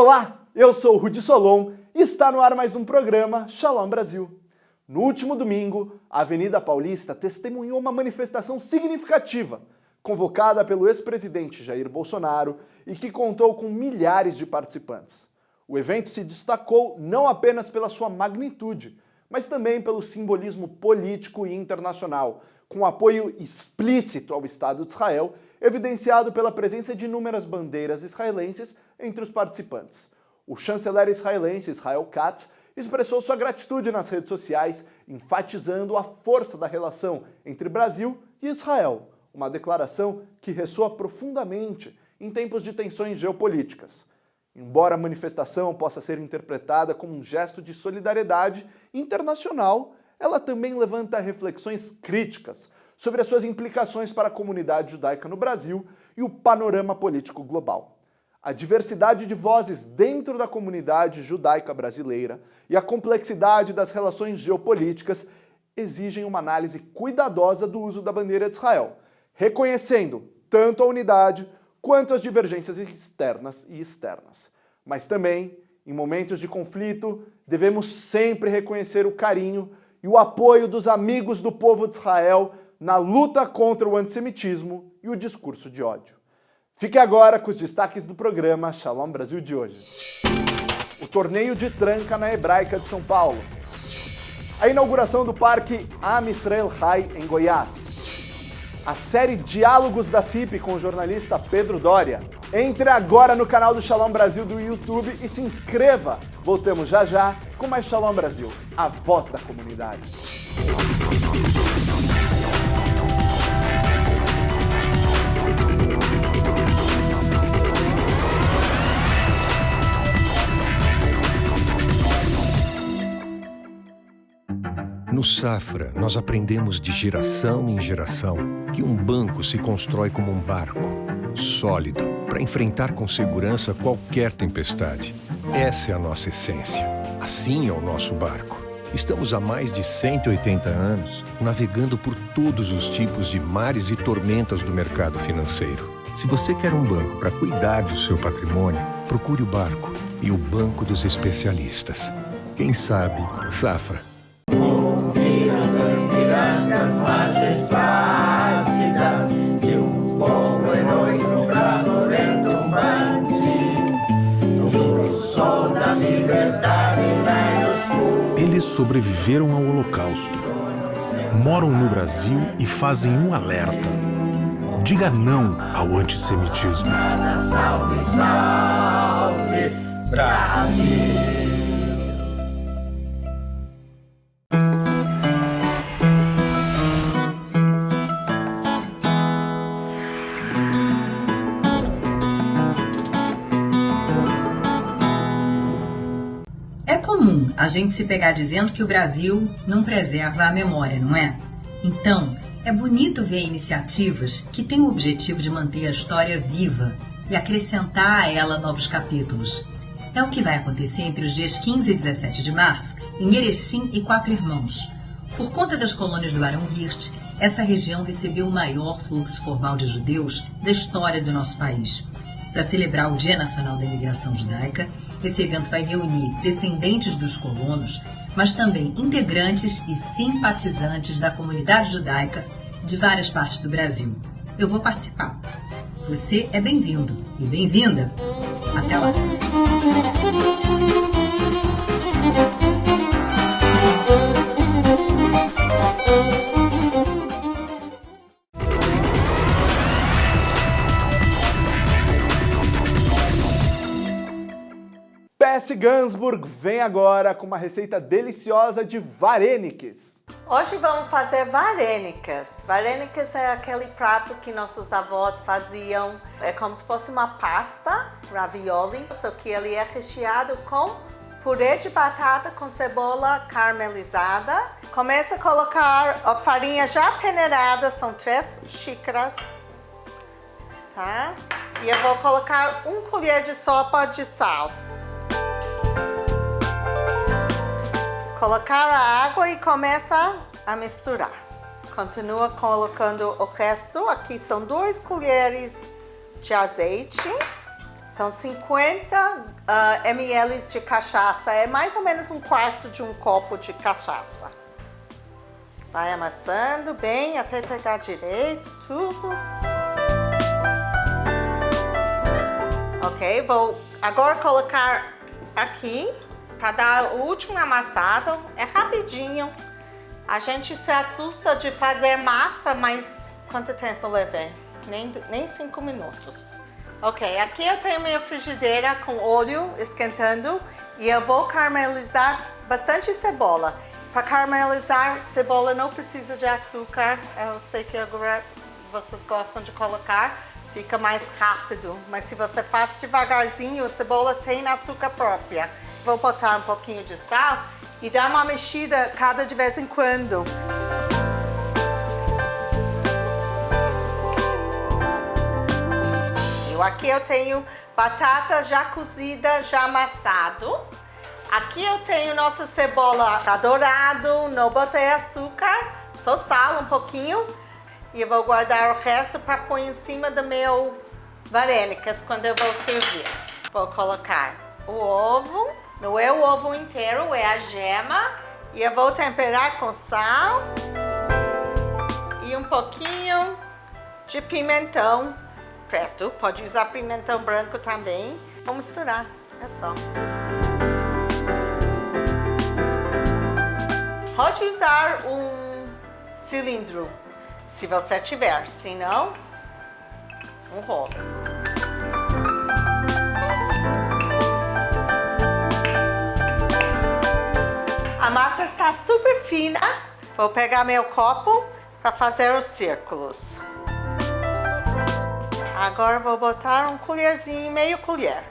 Olá, eu sou o Rudy Solon e está no ar mais um programa Shalom Brasil. No último domingo, a Avenida Paulista testemunhou uma manifestação significativa, convocada pelo ex-presidente Jair Bolsonaro e que contou com milhares de participantes. O evento se destacou não apenas pela sua magnitude, mas também pelo simbolismo político e internacional, com apoio explícito ao Estado de Israel, evidenciado pela presença de inúmeras bandeiras israelenses entre os participantes. O chanceler israelense Israel Katz expressou sua gratitude nas redes sociais, enfatizando a força da relação entre Brasil e Israel, uma declaração que ressoa profundamente em tempos de tensões geopolíticas. Embora a manifestação possa ser interpretada como um gesto de solidariedade internacional, ela também levanta reflexões críticas sobre as suas implicações para a comunidade judaica no Brasil e o panorama político global. A diversidade de vozes dentro da comunidade judaica brasileira e a complexidade das relações geopolíticas exigem uma análise cuidadosa do uso da bandeira de Israel, reconhecendo tanto a unidade quanto as divergências internas e externas. Mas também, em momentos de conflito, devemos sempre reconhecer o carinho e o apoio dos amigos do povo de Israel na luta contra o antissemitismo e o discurso de ódio. Fique agora com os destaques do programa Shalom Brasil de hoje. O torneio de tranca na Hebraica de São Paulo. A inauguração do Parque Am Israel Chai em Goiás. A série Diálogos da CIP com o jornalista Pedro Doria. Entre agora no canal do Shalom Brasil do YouTube e se inscreva. Voltamos já já com mais Shalom Brasil, a voz da comunidade. No Safra, nós aprendemos de geração em geração que um banco se constrói como um barco, sólido, para enfrentar com segurança qualquer tempestade. Essa é a nossa essência. Assim é o nosso barco. Estamos há mais de 180 anos navegando por todos os tipos de mares e tormentas do mercado financeiro. Se você quer um banco para cuidar do seu patrimônio, procure o Barco e o Banco dos Especialistas. Quem sabe, Safra. As margens plácidas de um povo heróico bravurento o sol da liberdade vai nos furos. Eles sobreviveram ao Holocausto, moram no Brasil e fazem um alerta. Diga não ao antissemitismo. Salve, salve, Brasil! A gente se pegar dizendo que o Brasil não preserva a memória, não é? Então, é bonito ver iniciativas que têm o objetivo de manter a história viva e acrescentar a ela novos capítulos. É o que vai acontecer entre os dias 15 e 17 de março, em Erechim e Quatro Irmãos. Por conta das colônias do Barão Hirt, essa região recebeu o maior fluxo formal de judeus da história do nosso país. Para celebrar o Dia Nacional da Imigração Judaica, esse evento vai reunir descendentes dos colonos, mas também integrantes e simpatizantes da comunidade judaica de várias partes do Brasil. Eu vou participar. Você é bem-vindo e bem-vinda. Até lá! PS Gansburg vem agora com uma receita deliciosa de vareniques. Hoje vamos fazer vareniques. Vareniques é aquele prato que nossos avós faziam. É como se fosse uma pasta, ravioli, só que ele é recheado com purê de batata com cebola caramelizada. Começa a colocar a farinha já peneirada, são 3 xícaras. Tá? E eu vou colocar 1 colher de sopa de sal. Colocar a água e começa a misturar. Continua colocando o resto. Aqui são 2 colheres de azeite. São 50 ml de cachaça. É mais ou menos 1/4 de um copo de cachaça. Vai amassando bem até pegar direito tudo. Ok, vou agora colocar aqui para dar o último amassado. É rapidinho. A gente se assusta de fazer massa, mas quanto tempo eu levei? Nem 5 minutos. Ok, aqui eu tenho minha frigideira com óleo esquentando e eu vou caramelizar bastante cebola. Para caramelizar cebola não precisa de açúcar. Eu sei que agora vocês gostam de colocar, fica mais rápido. Mas se você faz devagarzinho, a cebola tem açúcar própria. Vou botar um pouquinho de sal e dar uma mexida cada de vez em quando. Aqui eu tenho batata já cozida, já amassado. Aqui eu tenho nossa cebola dourado, não botei açúcar, só sal um pouquinho. E eu vou guardar o resto para pôr em cima do meu varenicas quando eu vou servir. Vou colocar o ovo, não é o ovo inteiro, é a gema. E eu vou temperar com sal e um pouquinho de pimentão preto. Pode usar pimentão branco também. Vou misturar, é só. Pode usar um cilindro, se você tiver, se não, um rolo. A massa está super fina. Vou pegar meu copo para fazer os círculos. Agora vou botar um colherzinho, meio colher,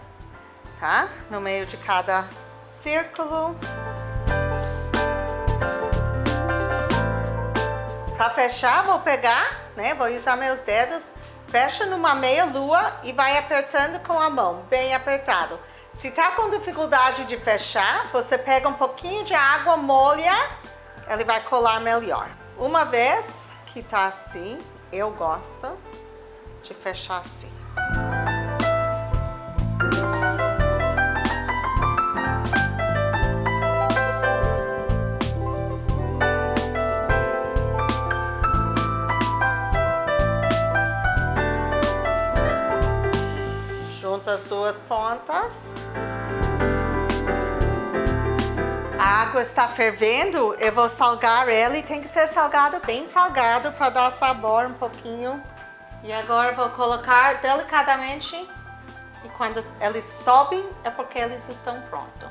tá? No meio de cada círculo. Para fechar, vou pegar, né? Vou usar meus dedos, fecha numa meia lua e vai apertando com a mão, bem apertado. Se tá com dificuldade de fechar, você pega um pouquinho de água, molha, ele vai colar melhor. Uma vez que tá assim, eu gosto de fechar assim. Junta as duas pontas. A água está fervendo, eu vou salgar ele. Tem que ser salgado, bem salgado, para dar sabor um pouquinho. E agora vou colocar delicadamente, e quando eles sobem é porque eles estão prontos.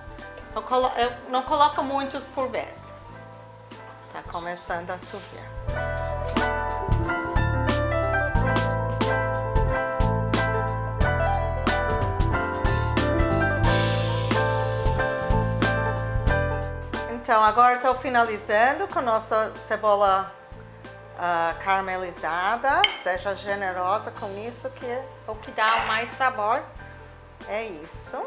Eu não coloco muitos por vez. Tá começando a subir. Então agora estou finalizando com nossa cebola caramelizada. Seja generosa com isso, que é o que dá mais sabor. É isso.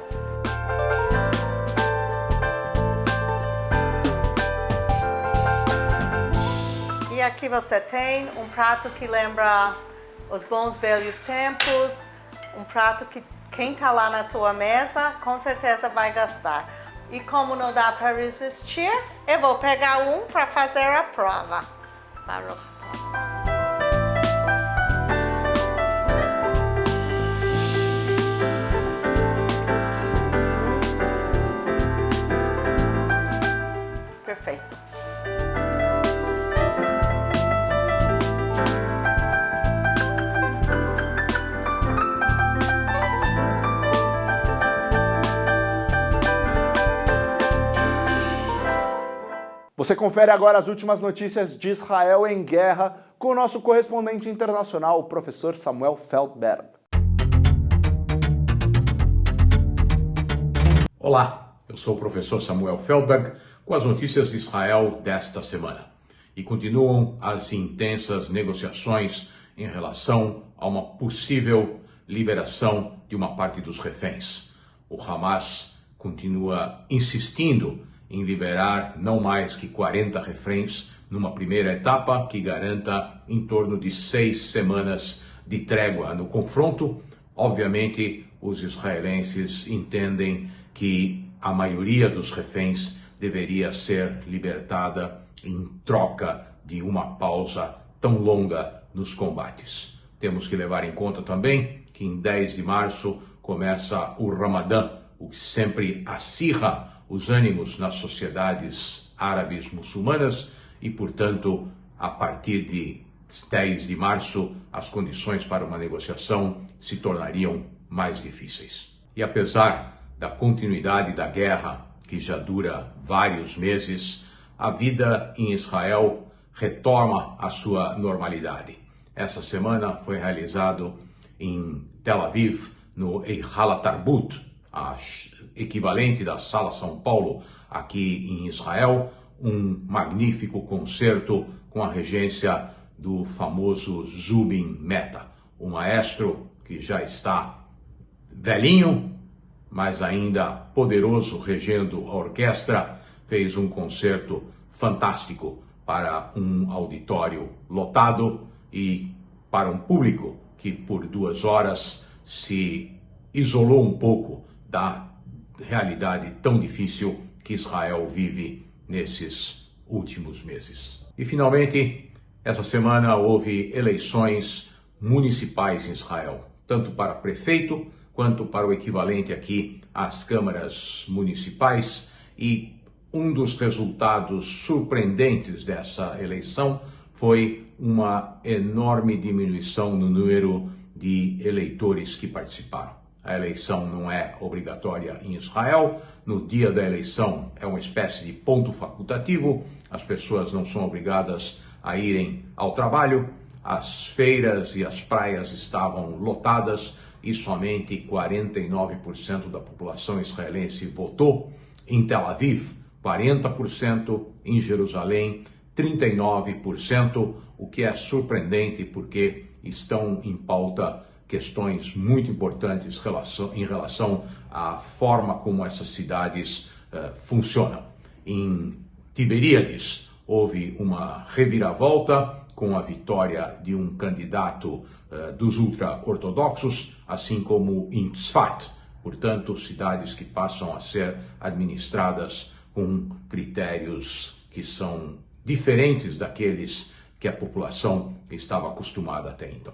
E aqui você tem um prato que lembra os bons velhos tempos. Um prato que quem tá lá na tua mesa com certeza vai gostar. E como não dá para resistir, eu vou pegar um para fazer a prova. Baruch. Perfeito. Você confere agora as últimas notícias de Israel em guerra com o nosso correspondente internacional, o professor Samuel Feldberg. Olá, eu sou o professor Samuel Feldberg com as notícias de Israel desta semana. E continuam as intensas negociações em relação a uma possível liberação de uma parte dos reféns. O Hamas continua insistindo em liberar não mais que 40 reféns numa primeira etapa que garanta em torno de 6 semanas de trégua no confronto. Obviamente, os israelenses entendem que a maioria dos reféns deveria ser libertada em troca de uma pausa tão longa nos combates. Temos que levar em conta também que em 10 de março começa o Ramadã, o que sempre acirra os ânimos nas sociedades árabes muçulmanas e, portanto, a partir de 10 de março, as condições para uma negociação se tornariam mais difíceis. E apesar da continuidade da guerra, que já dura vários meses, a vida em Israel retoma a sua normalidade. Essa semana foi realizado em Tel Aviv, no Eichal HaTarbut, a equivalente da Sala São Paulo aqui em Israel, um magnífico concerto com a regência do famoso Zubin Mehta, um maestro que já está velhinho, mas ainda poderoso, regendo a orquestra, fez um concerto fantástico para um auditório lotado e para um público que por 2 horas se isolou um pouco da realidade tão difícil que Israel vive nesses últimos meses. E finalmente, essa semana houve eleições municipais em Israel, tanto para prefeito quanto para o equivalente aqui às câmaras municipais, e um dos resultados surpreendentes dessa eleição foi uma enorme diminuição no número de eleitores que participaram. A eleição não é obrigatória em Israel. No dia da eleição é uma espécie de ponto facultativo. As pessoas não são obrigadas a irem ao trabalho. As feiras e as praias estavam lotadas e somente 49% da população israelense votou. Em Tel Aviv, 40%, em Jerusalém, 39%, o que é surpreendente porque estão em pauta questões muito importantes em relação à forma como essas cidades funcionam. Em Tiberíades houve uma reviravolta com a vitória de um candidato dos ultra-ortodoxos, assim como em Tzfat, portanto, cidades que passam a ser administradas com critérios que são diferentes daqueles que a população estava acostumada até então.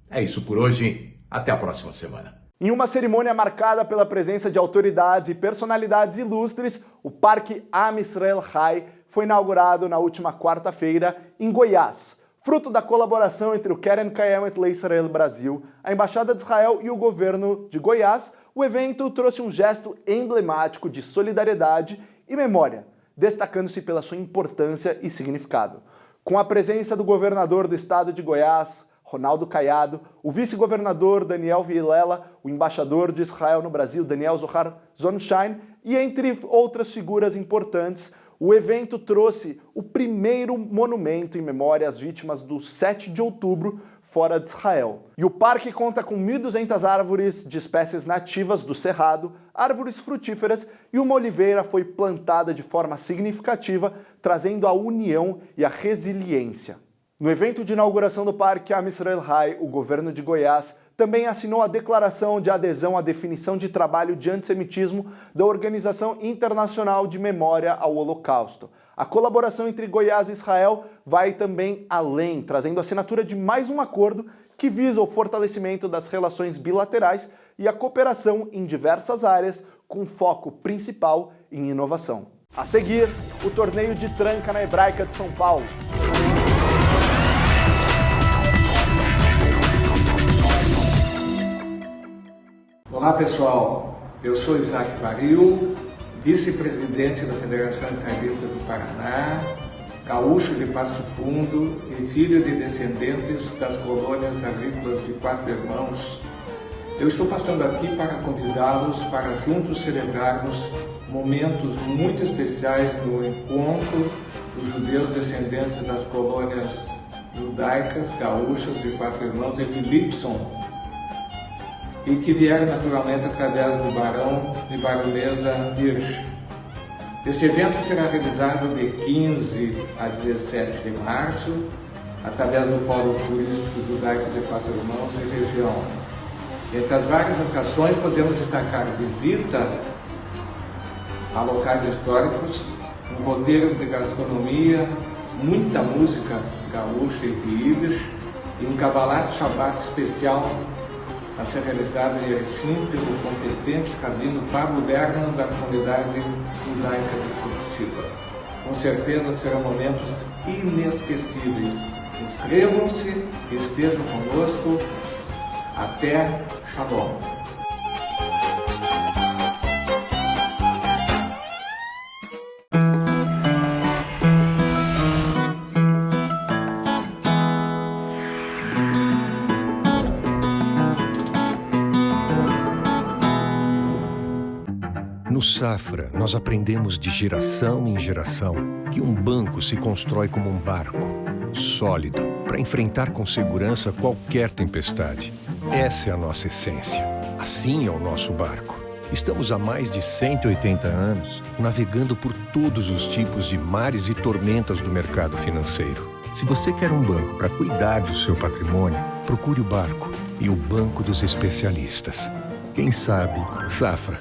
É isso por hoje, até a próxima semana. Em uma cerimônia marcada pela presença de autoridades e personalidades ilustres, o Parque Am Israel Chai foi inaugurado na última quarta-feira em Goiás. Fruto da colaboração entre o Keren Kayemet LeIsrael Brasil, a Embaixada de Israel e o governo de Goiás, o evento trouxe um gesto emblemático de solidariedade e memória, destacando-se pela sua importância e significado. Com a presença do governador do estado de Goiás, Ronaldo Caiado, o vice-governador Daniel Vilela, o embaixador de Israel no Brasil, Daniel Zohar Zonshine, e entre outras figuras importantes, o evento trouxe o primeiro monumento em memória às vítimas do 7 de outubro fora de Israel. E o parque conta com 1.200 árvores de espécies nativas do Cerrado, árvores frutíferas, e uma oliveira foi plantada de forma significativa, trazendo a união e a resiliência. No evento de inauguração do Parque Am Israel Chai, o governo de Goiás também assinou a declaração de adesão à definição de trabalho de antissemitismo da Organização Internacional de Memória ao Holocausto. A colaboração entre Goiás e Israel vai também além, trazendo a assinatura de mais um acordo que visa o fortalecimento das relações bilaterais e a cooperação em diversas áreas, com foco principal em inovação. A seguir, o torneio de tranca na Hebraica de São Paulo. Olá pessoal, eu sou Isaac Baril, vice-presidente da Federação Israelita do Paraná, gaúcho de Passo Fundo e filho de descendentes das colônias agrícolas de Quatro Irmãos. Eu estou passando aqui para convidá-los para juntos celebrarmos momentos muito especiais no encontro dos judeus descendentes das colônias judaicas gaúchas de Quatro Irmãos e de Lipson, e que vieram naturalmente através do barão e baronesa Hirsch. Este evento será realizado de 15 a 17 de março, através do Polo Turístico Judaico de Quatro Irmãos e região. Entre as várias atrações podemos destacar visita a locais históricos, um roteiro de gastronomia, muita música gaúcha e de Yiddish e um Kabbalat Shabbat especial a ser realizado em Erechim pelo competente rabino Pablo Berman da comunidade judaica de Curitiba. Com certeza serão momentos inesquecíveis. Inscrevam-se e estejam conosco. Até Shalom! No Safra, nós aprendemos de geração em geração que um banco se constrói como um barco, sólido, para enfrentar com segurança qualquer tempestade. Essa é a nossa essência. Assim é o nosso barco. Estamos há mais de 180 anos navegando por todos os tipos de mares e tormentas do mercado financeiro. Se você quer um banco para cuidar do seu patrimônio, procure o Barco e o Banco dos Especialistas. Quem sabe, Safra.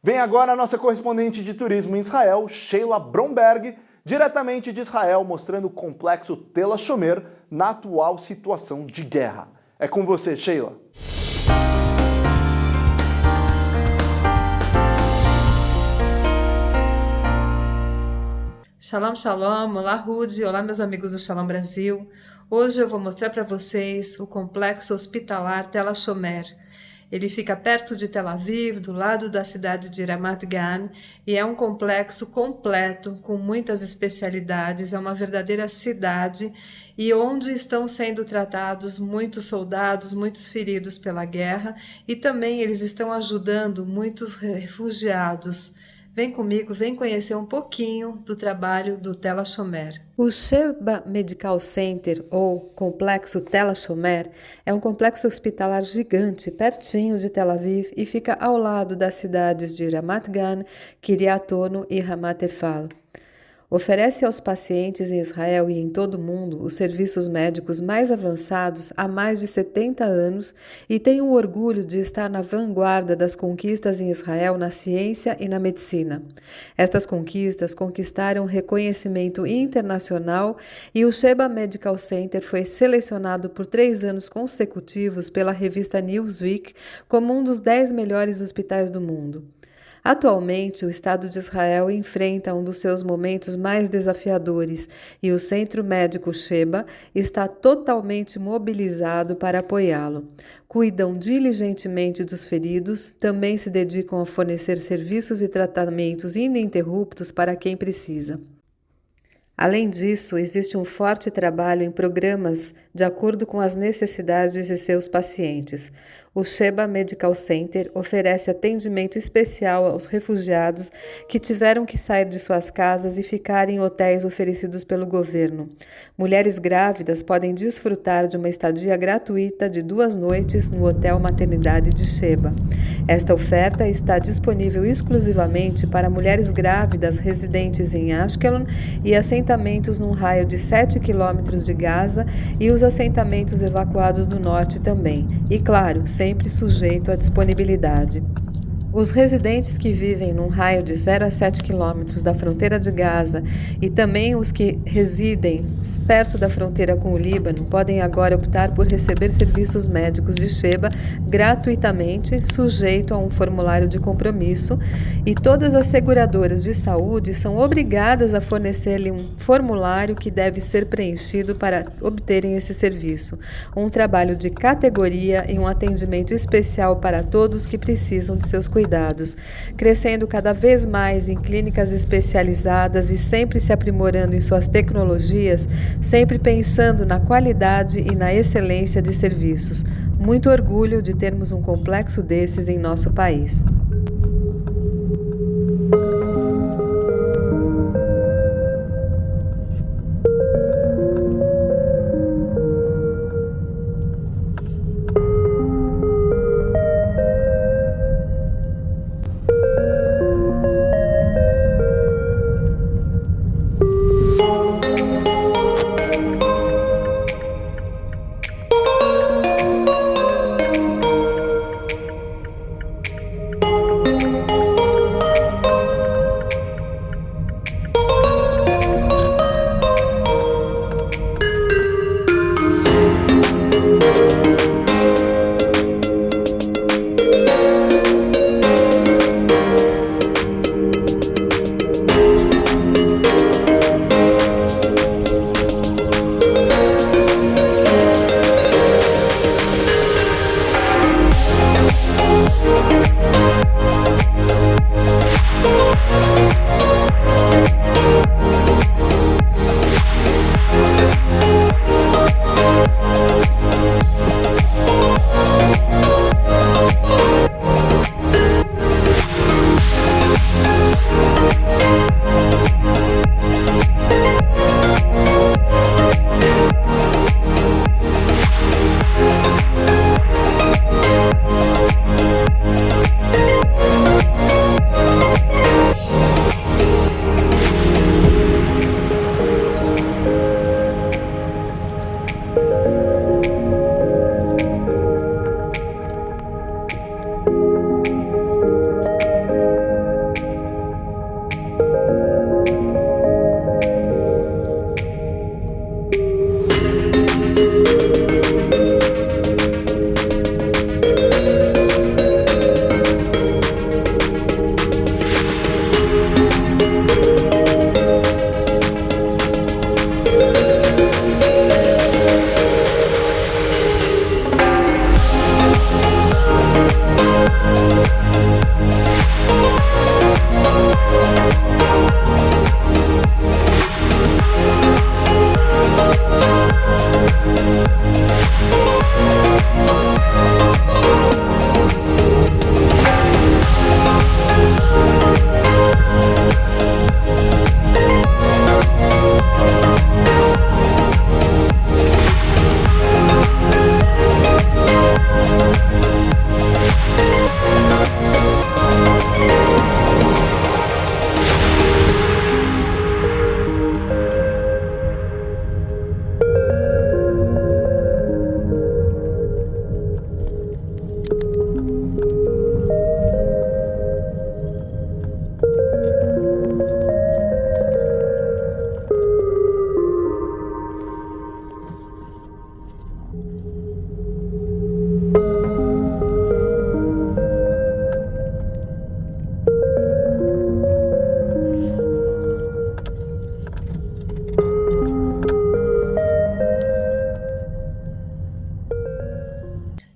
Vem agora a nossa correspondente de turismo em Israel, Sheila Bromberg, diretamente de Israel, mostrando o complexo Tel HaShomer na atual situação de guerra. É com você, Sheila. Shalom, shalom, olá Rudy, olá meus amigos do Shalom Brasil. Hoje eu vou mostrar para vocês o complexo hospitalar Tel HaShomer. Ele fica perto de Tel Aviv, do lado da cidade de Ramat Gan, e é um complexo completo, com muitas especialidades, é uma verdadeira cidade, e onde estão sendo tratados muitos soldados, muitos feridos pela guerra, e também eles estão ajudando muitos refugiados. Vem comigo, vem conhecer um pouquinho do trabalho do Tel HaShomer. O Sheba Medical Center, ou Complexo Tel HaShomer, é um complexo hospitalar gigante, pertinho de Tel Aviv, e fica ao lado das cidades de Ramat Gan, Kiryat Ono e Ramat Efal. Oferece aos pacientes em Israel e em todo o mundo os serviços médicos mais avançados há mais de 70 anos e tem o orgulho de estar na vanguarda das conquistas em Israel na ciência e na medicina. Estas conquistas conquistaram reconhecimento internacional e o Sheba Medical Center foi selecionado por 3 anos consecutivos pela revista Newsweek como um dos 10 melhores hospitais do mundo. Atualmente, o Estado de Israel enfrenta um dos seus momentos mais desafiadores e o Centro Médico Sheba está totalmente mobilizado para apoiá-lo. Cuidam diligentemente dos feridos, também se dedicam a fornecer serviços e tratamentos ininterruptos para quem precisa. Além disso, existe um forte trabalho em programas de acordo com as necessidades de seus pacientes. O Sheba Medical Center oferece atendimento especial aos refugiados que tiveram que sair de suas casas e ficar em hotéis oferecidos pelo governo. Mulheres grávidas podem desfrutar de uma estadia gratuita de 2 noites no Hotel Maternidade de Sheba. Esta oferta está disponível exclusivamente para mulheres grávidas residentes em Ashkelon e assentamentos num raio de 7 quilômetros de Gaza e os assentamentos evacuados do norte também. E claro, sempre sujeito à disponibilidade. Os residentes que vivem num raio de 0 a 7 quilômetros da fronteira de Gaza e também os que residem perto da fronteira com o Líbano podem agora optar por receber serviços médicos de Sheba gratuitamente, sujeito a um formulário de compromisso, e todas as seguradoras de saúde são obrigadas a fornecer-lhe um formulário que deve ser preenchido para obterem esse serviço. Um trabalho de categoria e um atendimento especial para todos que precisam de seus cuidados, crescendo cada vez mais em clínicas especializadas e sempre se aprimorando em suas tecnologias, sempre pensando na qualidade e na excelência de serviços. Muito orgulho de termos um complexo desses em nosso país.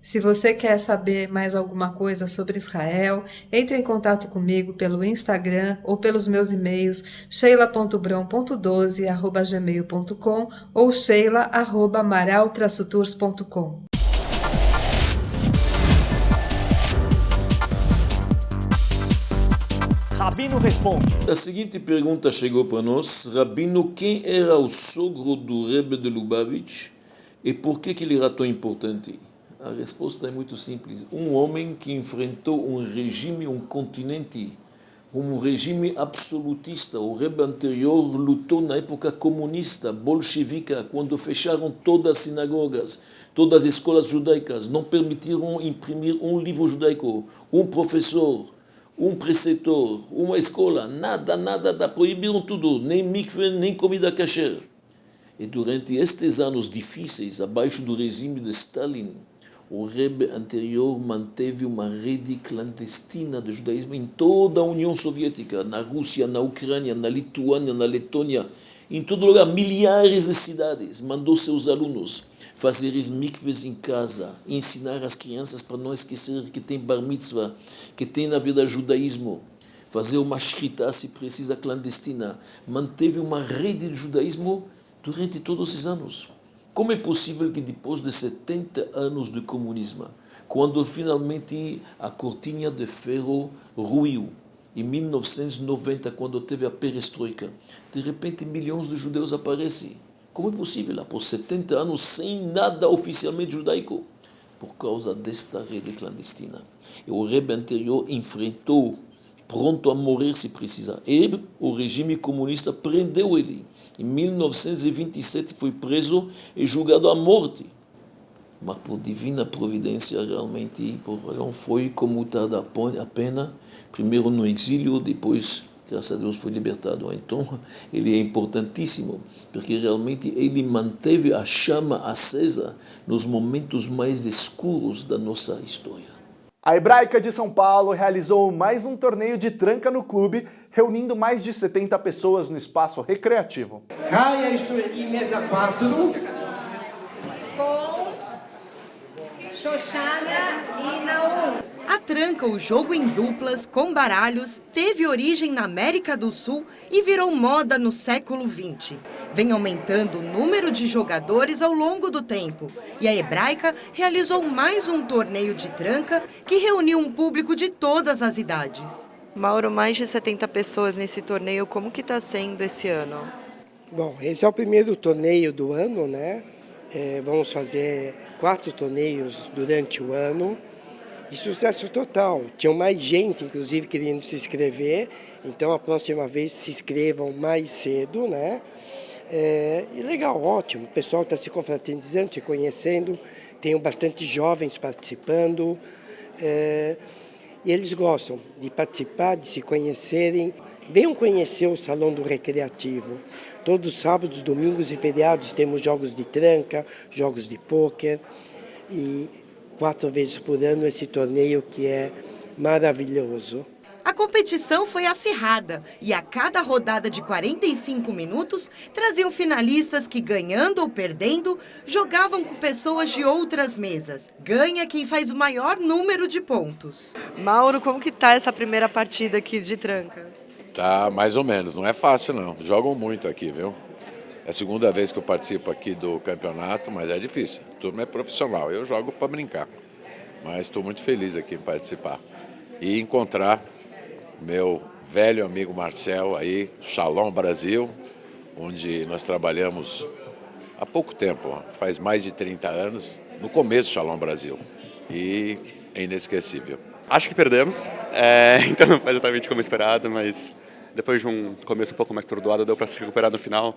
Se você quer saber mais alguma coisa sobre Israel, entre em contato comigo pelo Instagram ou pelos meus e-mails sheila.brão.12@gmail.com ou sheila@amaral-tours.com. Rabino responde. A seguinte pergunta chegou para nós. Rabino, quem era o sogro do Rebbe de Lubavitch e por que ele era tão importante? A resposta é muito simples. Um homem que enfrentou um regime, um continente, um regime absolutista. O Rebbe anterior lutou na época comunista, bolchevica, quando fecharam todas as sinagogas, todas as escolas judaicas, não permitiram imprimir um livro judaico, um professor, um preceptor, uma escola, nada, proibiram tudo, nem mikve, nem comida kasher. E durante estes anos difíceis, abaixo do regime de Stalin, o Rebbe anterior manteve uma rede clandestina de judaísmo em toda a União Soviética, na Rússia, na Ucrânia, na Lituânia, na Letônia, em todo lugar, milhares de cidades. Mandou seus alunos fazer mikves em casa, ensinar as crianças para não esquecer que tem bar mitzvah, que tem na vida judaísmo, fazer uma shkita se precisa clandestina. Manteve uma rede de judaísmo durante todos esses anos. Como é possível que depois de 70 anos de comunismo, quando finalmente a cortina de ferro ruiu, em 1990, quando teve a perestroika, de repente milhões de judeus aparecem? Como é possível, após 70 anos, sem nada oficialmente judaico? Por causa desta rede clandestina. E o Rebbe anterior enfrentou, pronto a morrer se precisar. E o regime comunista prendeu ele. Em 1927 foi preso e julgado à morte. Mas por divina providência, realmente, não foi comutada a pena. Primeiro no exílio, depois, graças a Deus, foi libertado. Então, ele é importantíssimo, porque realmente ele manteve a chama acesa nos momentos mais escuros da nossa história. A Hebraica de São Paulo realizou mais um torneio de tranca no clube, reunindo mais de 70 pessoas no espaço recreativo. Caia isso em mesa 4. Com Xoxana e Naum. A tranca, o jogo em duplas, com baralhos, teve origem na América do Sul e virou moda no século XX. Vem aumentando o número de jogadores ao longo do tempo. E a Hebraica realizou mais um torneio de tranca que reuniu um público de todas as idades. Mauro, mais de 70 pessoas nesse torneio, como que está sendo esse ano? Bom, esse é o primeiro torneio do ano, né? Vamos fazer 4 torneios durante o ano. E sucesso total. Tinha mais gente, inclusive, querendo se inscrever. Então, a próxima vez se inscrevam mais cedo, né? E legal, ótimo. O pessoal está se confraternizando, se conhecendo. Tem bastante jovens participando. E eles gostam de participar, de se conhecerem. Venham conhecer o Salão do Recreativo. Todos os sábados, domingos e feriados temos jogos de tranca, jogos de pôquer. E 4 vezes por ano esse torneio que é maravilhoso. A competição foi acirrada e a cada rodada de 45 minutos traziam finalistas que, ganhando ou perdendo, jogavam com pessoas de outras mesas. Ganha quem faz o maior número de pontos. Mauro, como que tá essa primeira partida aqui de tranca? Tá mais ou menos, não é fácil não. Jogam muito aqui, viu? É a segunda vez que eu participo aqui do campeonato, mas é difícil. A turma é profissional, eu jogo para brincar. Mas estou muito feliz aqui em participar. E encontrar meu velho amigo Marcel aí, Shalom Brasil, onde nós trabalhamos há pouco tempo, faz mais de 30 anos, no começo do Shalom Brasil. E é inesquecível. Acho que perdemos, então não foi exatamente como esperado, mas depois de um começo um pouco mais atordoado, deu para se recuperar no final.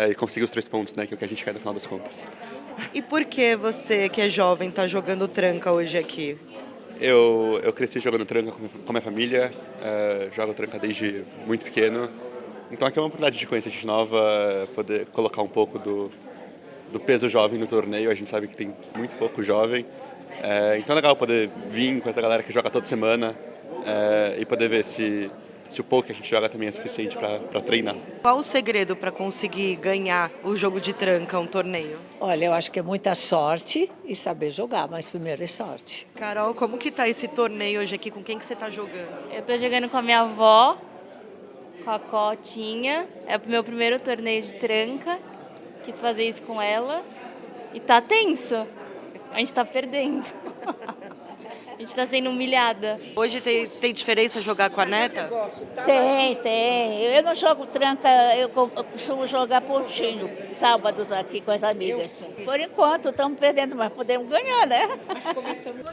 E conseguir os 3 pontos, né, que é o que a gente quer no final das contas. E por que você, que é jovem, está jogando tranca hoje aqui? Eu cresci jogando tranca com a minha família, jogo tranca desde muito pequeno. Então aqui é uma oportunidade de conhecer gente nova, poder colocar um pouco do peso jovem no torneio. A gente sabe que tem muito pouco jovem. Então é legal poder vir com essa galera que joga toda semana e poder ver se se o pouco que a gente joga também é suficiente para treinar. Qual o segredo para conseguir ganhar o jogo de tranca, um torneio? Olha, eu acho que é muita sorte e saber jogar, mas primeiro é sorte. Carol, como que tá esse torneio hoje aqui? Com quem que você tá jogando? Eu tô jogando com a minha avó, com a Cotinha. É o meu primeiro torneio de tranca. Quis fazer isso com ela. E tá tenso. A gente tá perdendo. A gente tá sendo humilhada. Hoje tem diferença jogar com a neta? Tem. Eu não jogo tranca, eu costumo jogar pontinho, sábados aqui com as amigas. Por enquanto, estamos perdendo, mas podemos ganhar, né?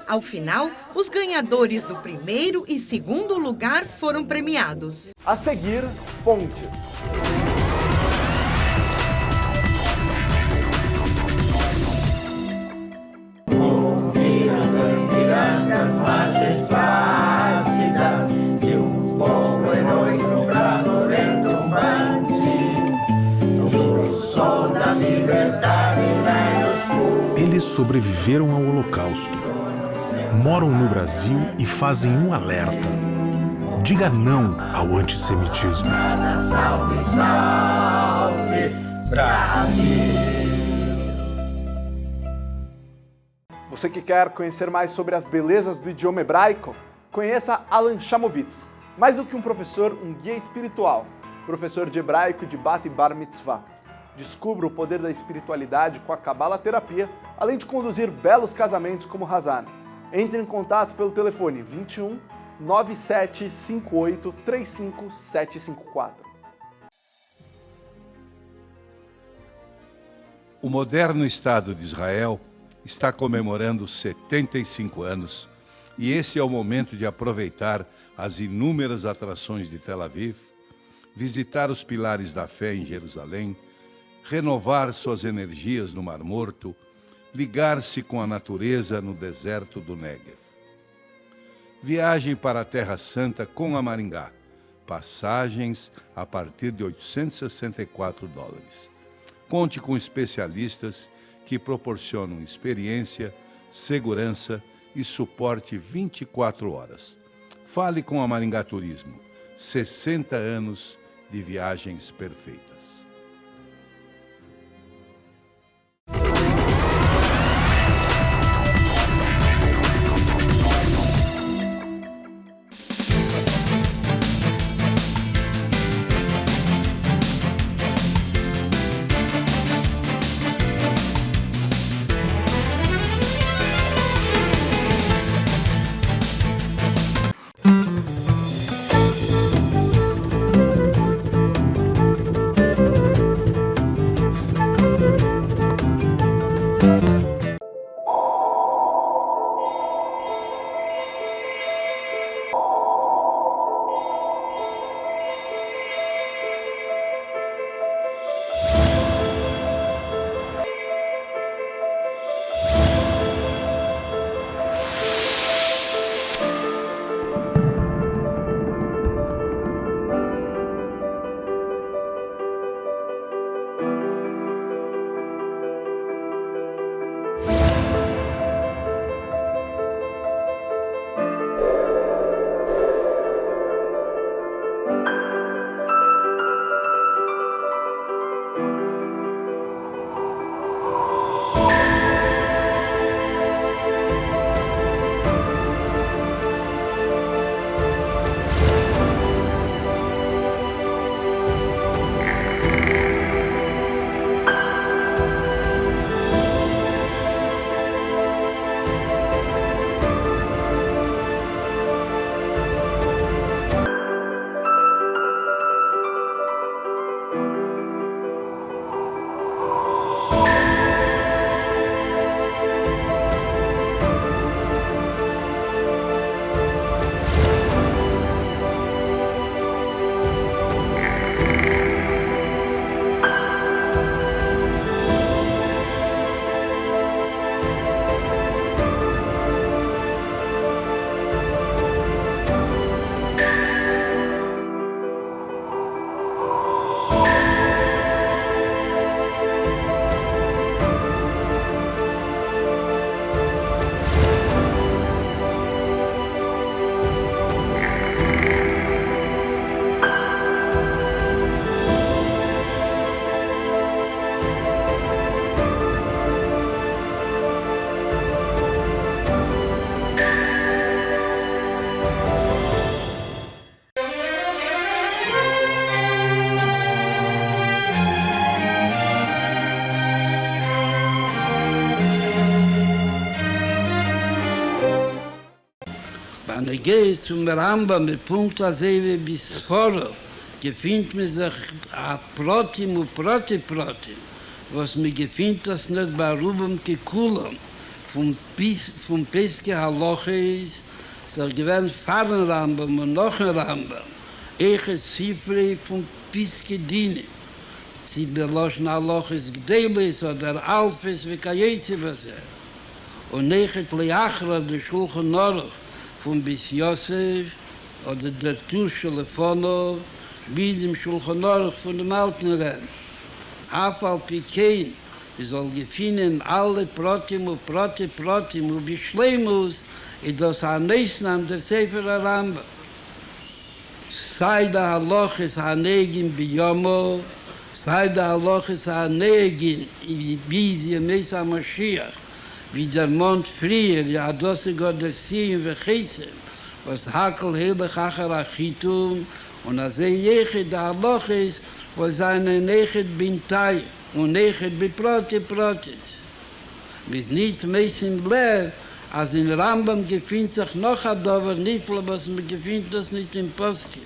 Ao final, os ganhadores do primeiro e segundo lugar foram premiados. A seguir, Ponte. As margens plácidas de povo heróico bravo retumbante, no sol da liberdade Eles sobreviveram ao Holocausto, moram no Brasil e fazem um alerta. Diga não ao antissemitismo. Salve, salve, Brasil! Você que quer conhecer mais sobre as belezas do idioma hebraico, conheça Alan Shamovitz. Mais do que um professor, um guia espiritual, professor de hebraico de Bat e Bar Mitzvah. Descubra o poder da espiritualidade com a Kabbalah Terapia, além de conduzir belos casamentos como Hazan. Entre em contato pelo telefone 21 9758 35754. O moderno Estado de Israel está comemorando 75 anos e esse é o momento de aproveitar as inúmeras atrações de Tel Aviv, visitar os pilares da fé em Jerusalém, renovar suas energias no Mar Morto, ligar-se com a natureza no deserto do Negev. Viagem para a Terra Santa com a Maringá. Passagens a partir de $864. Conte com especialistas que proporcionam experiência, segurança e suporte 24 horas. Fale com a Maringá Turismo. 60 anos de viagens perfeitas. Wenn geht zum Rambam mit Punkt wie bis vorher, gefindt mir sich a Protim und Protim, was mir gefindt das nicht bei Rubem Kekulam, vom Peske Haloche ist, so gewähnt fahren Rambam und noch ein Rambam, Eche Zifre vom Peske Dine. Sie beloschen Haloches Gdelis oder Alfes wie Kajeze was und nechet Leachra der Schulchan Aruch von bis Yosef oder der Tuschele Fono bis im Schulchan Aruch von dem alten Rennen. Afal Pikein, wir soll gefinnen alle Protim und Protim und Beschleimus in das Hanesnam der Sefer Aramba. Sei der Haloches Hanegin Biyomo, sei der Haloches Hanegin bis Yemesa Mashiach, wie der Mond früher, ja, das ist Gott der Sien und Chesem, was Hakel Helech Achar Achitum, und als Jechet der Haloches, was eine Nechet Bintay und Nechet Protis. Bis nicht messen Lev, als in Rambam gefindt sich noch ein Dover Nifl, was man gefindt das nicht in Poskim.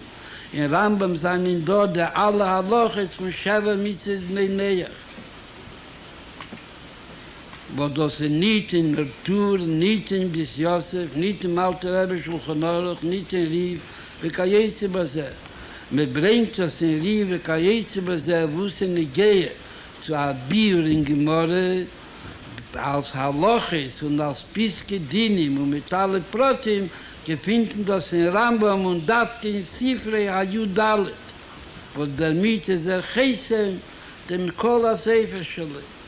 In Rambam sind dort der alle Haloches von Sheva Mitzvot Bnei wo das nicht in Natur, nicht in Bis Yosef, nicht im Alter Rebbe Shulchan Aruch, nicht in Riv, wie Kajeze Bazer. Man bringt das in Riv, wie Kajeze Bazer, wo es nicht gehe, zu Abir in Gemorre, als Haloches und als Piske Dinim und mit allen Protim, gefunden das in Rambam und Davke in Sifrei Hayudalet, wo damit ist Chesem, dem Kola Sefer Shalom.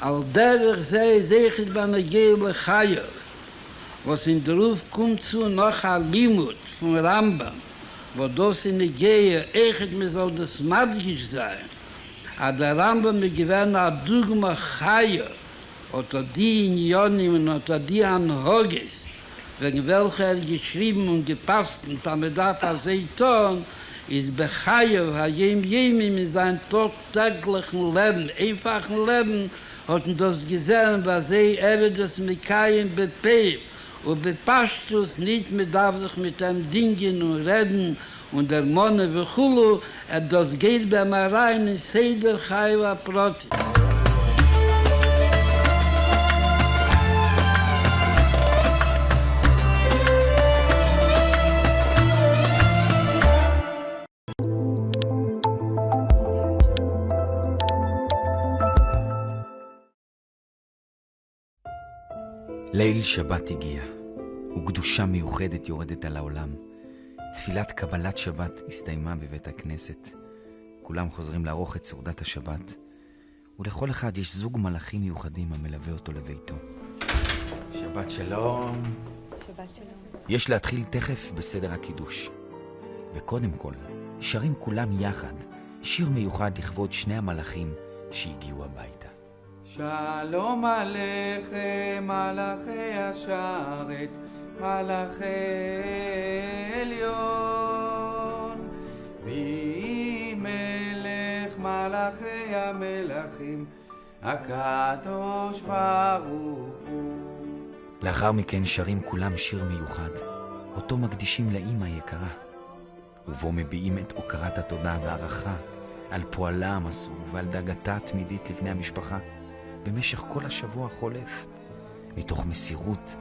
Al derich sei sechet ban a Gehle Chayev, was in der Ruf kommt zu noch a Limut von Rambam, wo das in der Gehe echt mir soll das Madgisch sein, a der Rambam mir gewähne a Dugma Chayev, oder die in Yonim und oder die an Hoges, wegen welcher geschrieben und gepasst und damit darf er Seiton, ist Bechayev, ha-jem in sein tagtäglichen Leben, einfachen Leben, hat das gesehen, was das Mikaim bepebt und bepasst es nicht, man darf sich mit dem Dingen und reden und der Monne Vechulu, das geht beim Rein in Seder Chayva Proti. ליל שבת הגיע, וקדושה מיוחדת יורדת על העולם. תפילת קבלת שבת הסתיימה בבית הכנסת. כולם חוזרים לערוך את סעודת השבת, ולכל אחד יש זוג מלאכים מיוחדים המלווה אותו לביתו. שבת שלום. שבת שלום. יש להתחיל תכף בסדר הקידוש. וקודם כל, שרים כולם יחד שיר מיוחד לכבוד שני המלאכים שהגיעו הביתה. שלום עליכם מלאכי השרת, מלאכי עליון, מי מלך מלאכי המלכים, הקדוש ברוך הוא. לאחר מכן שרים כולם שיר מיוחד, אותו מקדישים לאמא יקרה, ובו מביעים את הוקרת התודה והערכה על פועלה המסור ועל דאגתה התמידית לבני המשפחה במשך כל השבוע החולף, מתוך מסירות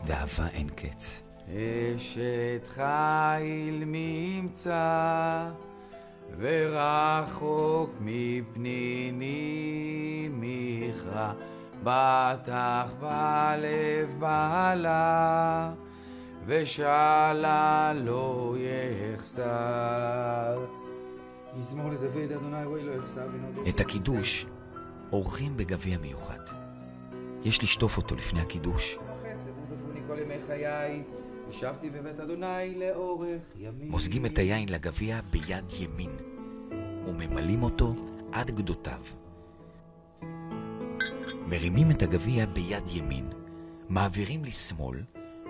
ואהבה אין קץ. אשת חיל ממצא ורחוק מפניני מכרע, בטח בלב בעלה ושאלה לא יחסר. מזמור לדוד, אדוני רואי לא יחסר בנודש. את הקידוש עורכים בגביע מיוחד. יש לשטוף אותו לפני הקידוש. כל ימי חיי ישבתי בבית אדוני לאורך ימים. מוזגים את היין לגביע ביד ימין וממלאים אותו עד גדותיו. מרימים את הגביע ביד ימין, מעבירים לשמאל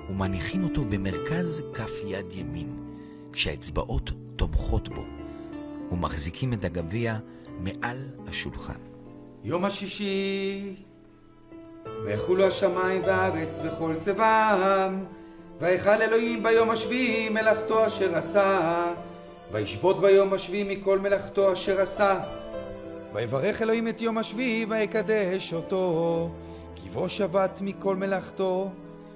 ומניחים אותו במרכז כף יד ימין, כשהאצבעות תומכות בו, ומחזיקים את הגביע מעל השולחן. יום השישי ויחולו השמיים והארץ וכל צבאם, ויחל אלוהים ביום השביעי מלאכתו אשר עשה, וישבות ביום השביעי מכל מלאכתו אשר עשה. ויברך אלוהים את יום השביעי ויקדש אותו, כי בו שבת מכל מלאכתו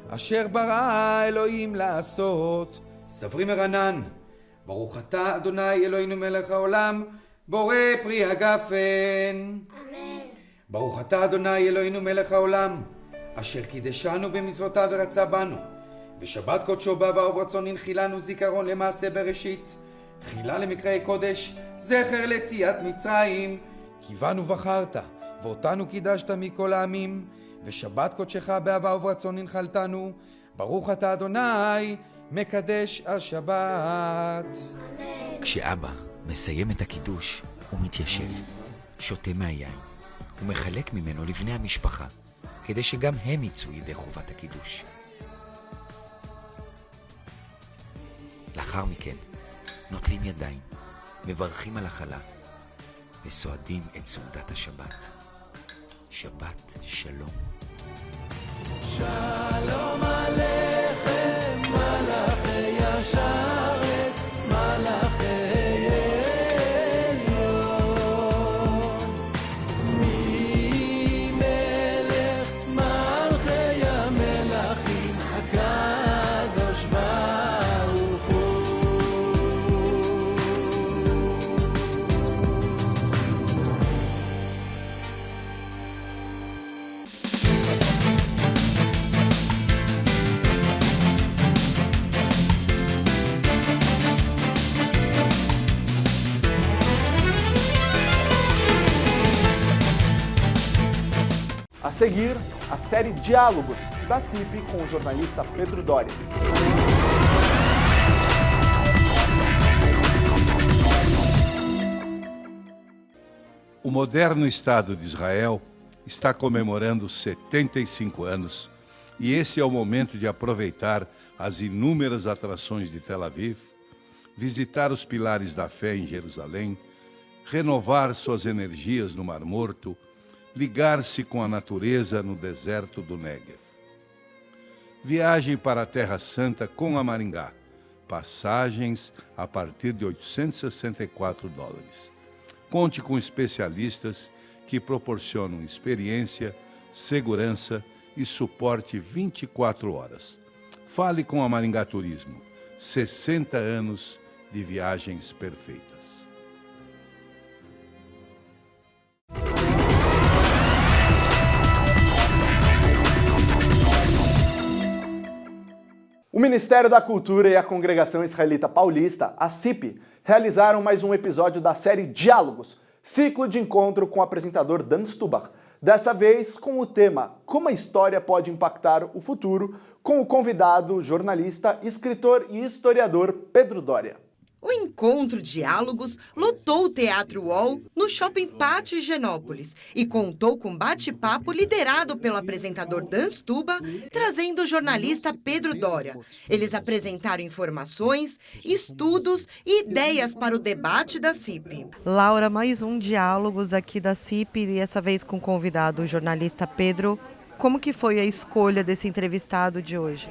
אשר ברא אלוהים לעשות. סברי מרנן, ברוך אתה אדוני אלוהינו מלך העולם, בורא פרי הגפן. אמן. ברוך אתה אדוני אלוהינו מלך העולם, אשר קידשנו במצוותיו ורצה בנו, ושבת קודשו בא וברצון הנחילנו זיכרון למעשה בראשית, תחילה למקראי קודש, זכר ליציאת מצרים. כי בנו בחרת ואותנו קידשת מכל העמים, ושבת קודשך באהבה וברצון הנחלתנו. ברוך אתה אדוני מקדש השבת. כשאבא מסיים את הקידוש, הוא מתיישב, שותה מהיין, ומחלק ממנו לבני המשפחה, כדי שגם הם יצאו ידי חובת הקידוש. לאחר מכן, נוטלים ידיים, מברכים על החלה, וסועדים את סעודת השבת. שבת שלום. שלום עליכם מלאכי השרת, מלאכי עליון, ממלך מלכי המלכים הקדוש ברוך הוא. A seguir, a série Diálogos, da CIP com o jornalista Pedro Doria. O moderno Estado de Israel está comemorando 75 anos e esse é o momento de aproveitar as inúmeras atrações de Tel Aviv, visitar os pilares da fé em Jerusalém, renovar suas energias no Mar Morto, ligar-se com a natureza no deserto do Negev. Viagem para a Terra Santa com a Maringá. Passagens a partir de $864. Conte com especialistas que proporcionam experiência, segurança e suporte 24 horas. Fale com a Maringá Turismo. 60 anos de viagens perfeitas. O Ministério da Cultura e a Congregação Israelita Paulista, a CIP, realizaram mais um episódio da série Diálogos, ciclo de encontro com o apresentador Dan Stubach, dessa vez com o tema Como a História Pode Impactar o Futuro, com o convidado, jornalista, escritor e historiador Pedro Doria. O encontro Diálogos lotou o Teatro UOL no Shopping Pátio Higienópolis e contou com bate-papo liderado pelo apresentador Dan Stubach, trazendo o jornalista Pedro Doria. Eles apresentaram informações, estudos e ideias para o debate da CIP. Laura, mais um Diálogos aqui da CIP e dessa vez com o convidado, o jornalista Pedro. Como que foi a escolha desse entrevistado de hoje?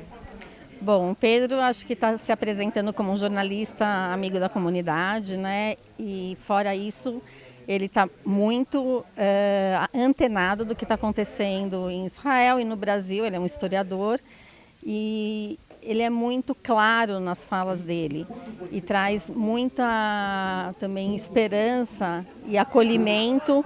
Bom, o Pedro acho que está se apresentando como um jornalista amigo da comunidade, né? E fora isso, ele está muito antenado do que está acontecendo em Israel e no Brasil. Ele é um historiador e ele é muito claro nas falas dele e traz muita também esperança e acolhimento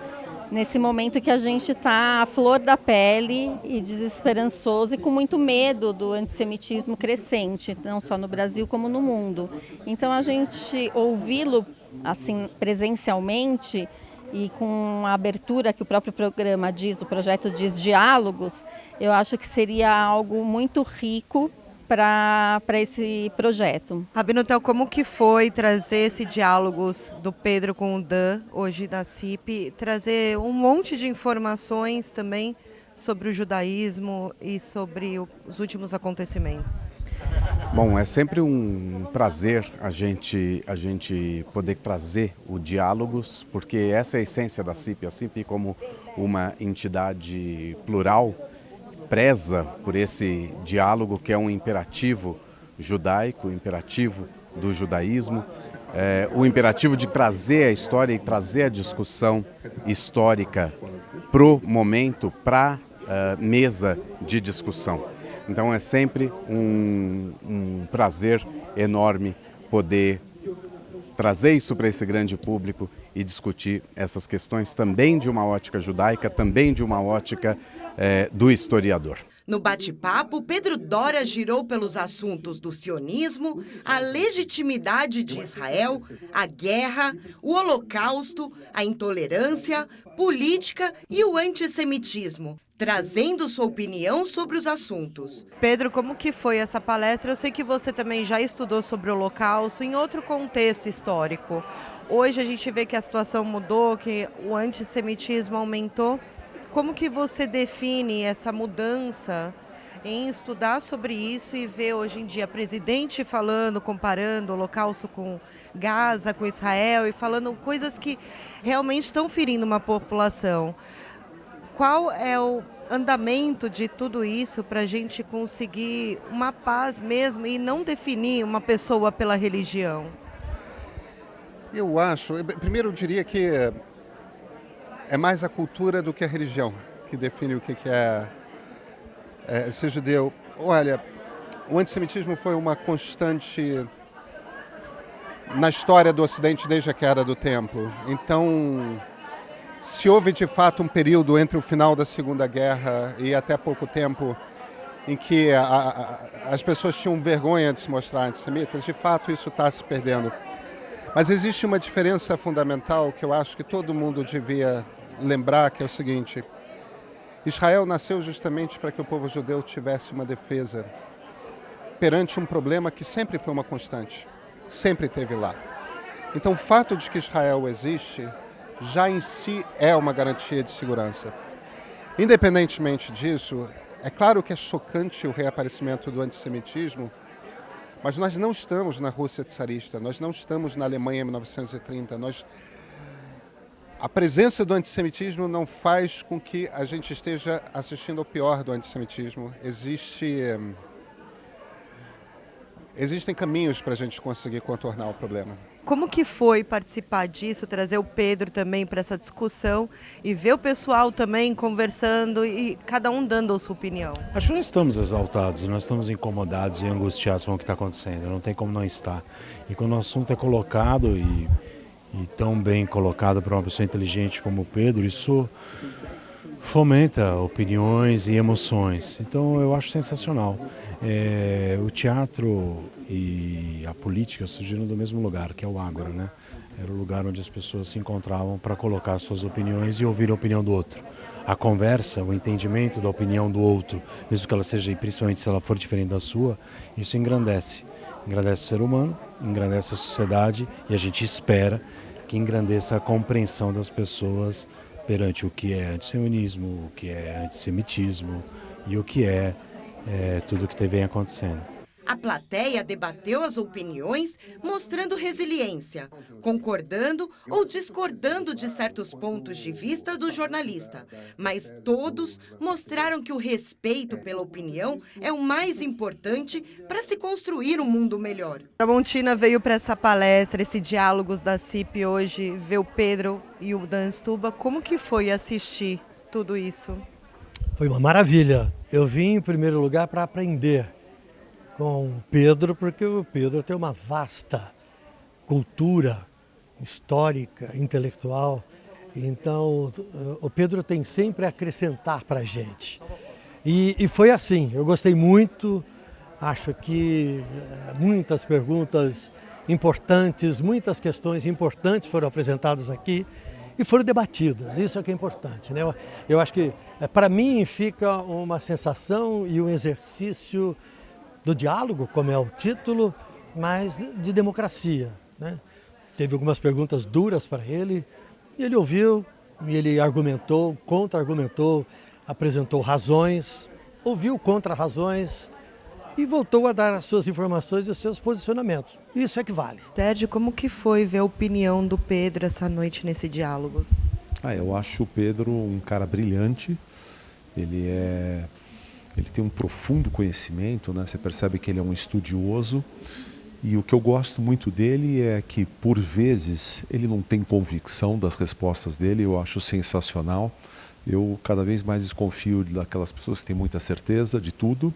nesse momento que a gente está à flor da pele e desesperançoso e com muito medo do antissemitismo crescente, não só no Brasil como no mundo. Então a gente ouvi-lo assim presencialmente e com a abertura que o próprio programa diz, o projeto diz Diálogos, eu acho que seria algo muito rico para esse projeto. Rabino Tel, como que foi trazer esse Diálogos do Pedro com o Dan, hoje da CIP, trazer um monte de informações também sobre o judaísmo e sobre os últimos acontecimentos? Bom, é sempre um prazer a gente poder trazer o Diálogos, porque essa é a essência da CIP. A CIP, como uma entidade plural, preza por esse diálogo que é um imperativo judaico, o imperativo do judaísmo, o imperativo de trazer a história e trazer a discussão histórica pro momento, para mesa de discussão. Então é sempre um prazer enorme poder trazer isso para esse grande público e discutir essas questões também de uma ótica judaica, também de uma ótica do historiador. No bate-papo, Pedro Doria girou pelos assuntos do sionismo, a legitimidade de Israel, a guerra, o Holocausto, a intolerância, política e o antissemitismo, trazendo sua opinião sobre os assuntos. Pedro, como que foi essa palestra? Eu sei que você também já estudou sobre o Holocausto em outro contexto histórico. Hoje a gente vê que a situação mudou, que o antissemitismo aumentou. Como que você define essa mudança em estudar sobre isso e ver hoje em dia presidente falando, comparando o Holocausto com Gaza, com Israel e falando coisas que realmente estão ferindo uma população? Qual é o andamento de tudo isso para a gente conseguir uma paz mesmo e não definir uma pessoa pela religião? Eu acho, primeiro eu diria que é mais a cultura do que a religião que define o que é ser judeu. Olha, o antissemitismo foi uma constante na história do Ocidente desde a queda do Templo. Então, se houve de fato um período entre o final da Segunda Guerra e até pouco tempo em que as pessoas tinham vergonha de se mostrar antissemitas, de fato isso está se perdendo. Mas existe uma diferença fundamental que eu acho que todo mundo devia lembrar, que é o seguinte: Israel nasceu justamente para que o povo judeu tivesse uma defesa perante um problema que sempre foi uma constante, sempre teve lá. Então o fato de que Israel existe já em si é uma garantia de segurança. Independentemente disso, é claro que é chocante o reaparecimento do antissemitismo, mas nós não estamos na Rússia czarista, nós não estamos na Alemanha em 1930. A presença do antissemitismo não faz com que a gente esteja assistindo ao pior do antissemitismo. Existem caminhos para a gente conseguir contornar o problema. Como que foi participar disso, trazer o Pedro também para essa discussão e ver o pessoal também conversando e cada um dando a sua opinião? Acho que nós estamos exaltados, nós estamos incomodados e angustiados com o que está acontecendo, não tem como não estar. E quando o assunto é colocado e tão bem colocado por uma pessoa inteligente como o Pedro, isso fomenta opiniões e emoções. Então eu acho sensacional. O teatro e a política surgiram do mesmo lugar, que é o Ágora, né? Era o lugar onde as pessoas se encontravam para colocar suas opiniões e ouvir a opinião do outro. A conversa, o entendimento da opinião do outro, mesmo que ela seja, principalmente se ela for diferente da sua, isso engrandece. Engrandece o ser humano, engrandece a sociedade e a gente espera que engrandeça a compreensão das pessoas perante o que é antissemitismo, o que é antissemitismo e o que é tudo o que vem acontecendo. A plateia debateu as opiniões, mostrando resiliência, concordando ou discordando de certos pontos de vista do jornalista. Mas todos mostraram que o respeito pela opinião é o mais importante para se construir um mundo melhor. Tramontina veio para essa palestra, esse Diálogos da CIP hoje, ver o Pedro e o Dan Stuba. Como que foi assistir tudo isso? Foi uma maravilha. Eu vim em primeiro lugar para aprender com o Pedro, porque o Pedro tem uma vasta cultura histórica, intelectual. Então, o Pedro tem sempre a acrescentar para a gente. E foi assim, eu gostei muito, acho que muitas perguntas importantes, muitas questões importantes foram apresentadas aqui e foram debatidas, isso é que é importante, né? Eu acho que, para mim, fica uma sensação e um exercício do diálogo, como é o título, mas de democracia, né? Teve algumas perguntas duras para ele, e ele ouviu, e ele argumentou, contra-argumentou, apresentou razões, ouviu contra-razões e voltou a dar as suas informações e os seus posicionamentos. Isso é que vale. Sérgio, como que foi ver a opinião do Pedro essa noite nesse Diálogos? Eu acho o Pedro um cara brilhante, ele é Ele tem um profundo conhecimento, né? Você percebe que ele é um estudioso. E o que eu gosto muito dele é que, por vezes, ele não tem convicção das respostas dele. Eu acho sensacional. Eu cada vez mais desconfio daquelas pessoas que têm muita certeza de tudo.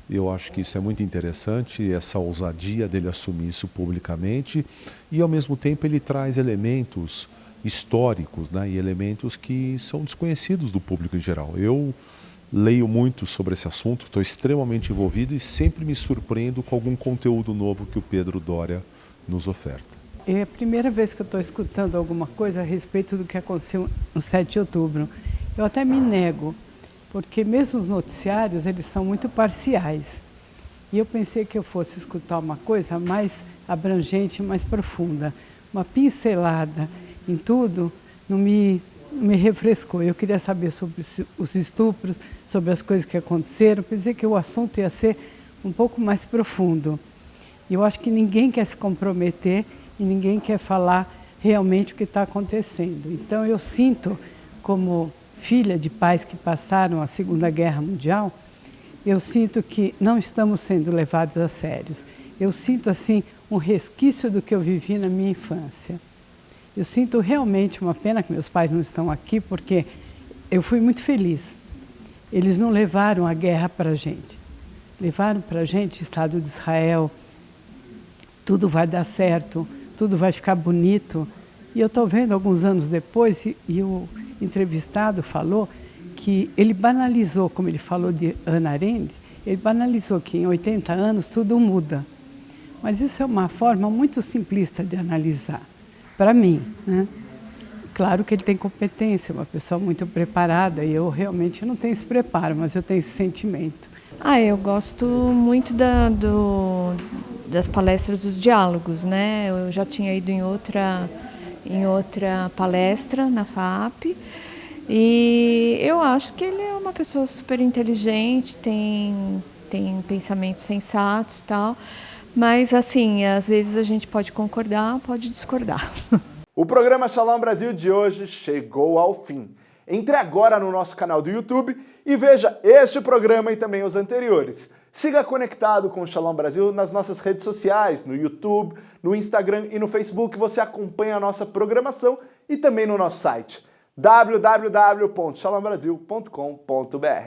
Eu acho que isso é muito interessante, essa ousadia dele assumir isso publicamente. E, ao mesmo tempo, ele traz elementos históricos, né? E elementos que são desconhecidos do público em geral. Eu leio muito sobre esse assunto, estou extremamente envolvido e sempre me surpreendo com algum conteúdo novo que o Pedro Doria nos oferta. É a primeira vez que eu estou escutando alguma coisa a respeito do que aconteceu no 7 de outubro. Eu até me nego, porque mesmo os noticiários, eles são muito parciais. E eu pensei que eu fosse escutar uma coisa mais abrangente, mais profunda. Uma pincelada em tudo não me refrescou. Eu queria saber sobre os estupros, sobre as coisas que aconteceram. Pensei que o assunto ia ser um pouco mais profundo. E eu acho que ninguém quer se comprometer e ninguém quer falar realmente o que está acontecendo. Então eu sinto, como filha de pais que passaram a Segunda Guerra Mundial, eu sinto que não estamos sendo levados a sério. Eu sinto assim um resquício do que eu vivi na minha infância. Eu sinto realmente uma pena que meus pais não estão aqui, porque eu fui muito feliz. Eles não levaram a guerra para a gente. Levaram para a gente Estado de Israel, tudo vai dar certo, tudo vai ficar bonito. E eu estou vendo alguns anos depois, e o entrevistado falou que ele banalizou, como ele falou de Hannah Arendt, ele banalizou que em 80 anos tudo muda. Mas isso é uma forma muito simplista de analisar. Para mim, né? Claro que ele tem competência, uma pessoa muito preparada, e eu realmente não tenho esse preparo, mas eu tenho esse sentimento. Eu gosto muito das palestras dos diálogos, né? Eu já tinha ido em outra palestra na FAP, e eu acho que ele é uma pessoa super inteligente, tem pensamentos sensatos e tal. Mas, assim, às vezes a gente pode concordar, pode discordar. O programa Shalom Brasil de hoje chegou ao fim. Entre agora no nosso canal do YouTube e veja este programa e também os anteriores. Siga conectado com o Shalom Brasil nas nossas redes sociais, no YouTube, no Instagram e no Facebook. Você acompanha a nossa programação e também no nosso site www.shalombrasil.com.br.